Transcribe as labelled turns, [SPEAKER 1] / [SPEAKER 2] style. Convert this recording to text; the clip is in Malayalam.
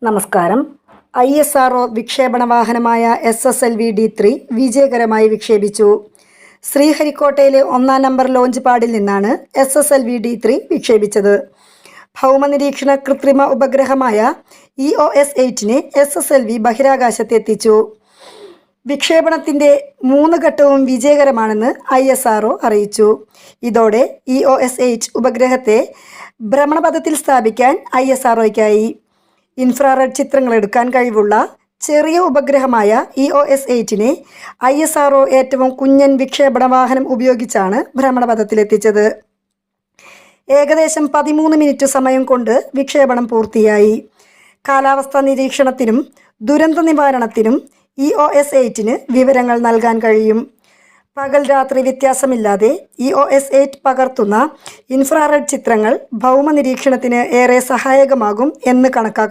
[SPEAKER 1] നമസ്കാരം. ISRO വിക്ഷേപണ വാഹനമായ SSLV-D3 വിജയകരമായി വിക്ഷേപിച്ചു. ശ്രീഹരിക്കോട്ടയിലെ 1-ാം നമ്പർ ലോഞ്ച് പാഡിൽ നിന്നാണ് SSLV-D3 വിക്ഷേപിച്ചത്. ഭൗമനിരീക്ഷണ കൃത്രിമ ഉപഗ്രഹമായ EOS-8നെ SSLV ബഹിരാകാശത്തെത്തിച്ചു. വിക്ഷേപണത്തിൻ്റെ 3 ഘട്ടവും വിജയകരമാണെന്ന് ISRO അറിയിച്ചു. ഇതോടെ EOS-8 ഉപഗ്രഹത്തെ ഭ്രമണപഥത്തിൽ സ്ഥാപിക്കാൻ ISROയ്ക്കായി. ഇൻഫ്രാറെഡ് ചിത്രങ്ങളെടുക്കാൻ കഴിവുള്ള ചെറിയ ഉപഗ്രഹമായ EOS-8നെ ISRO ഏറ്റവും കുഞ്ഞൻ വിക്ഷേപണ വാഹനം ഉപയോഗിച്ചാണ് ഭ്രമണപഥത്തിലെത്തിച്ചത്. ഏകദേശം 13 മിനിറ്റ് സമയം കൊണ്ട് വിക്ഷേപണം പൂർത്തിയായി. കാലാവസ്ഥാ നിരീക്ഷണത്തിനും ദുരന്ത നിവാരണത്തിനും EOS-8ന് വിവരങ്ങൾ നൽകാൻ കഴിയും. പകൽ രാത്രി വ്യത്യാസമില്ലാതെ EOS-8 പകർത്തുന്ന ഇൻഫ്രാറെഡ് ചിത്രങ്ങൾ ഭൗമ നിരീക്ഷണത്തിന് ഏറെ സഹായകമാകും എന്ന് കണക്കാക്കപ്പെടുന്നു.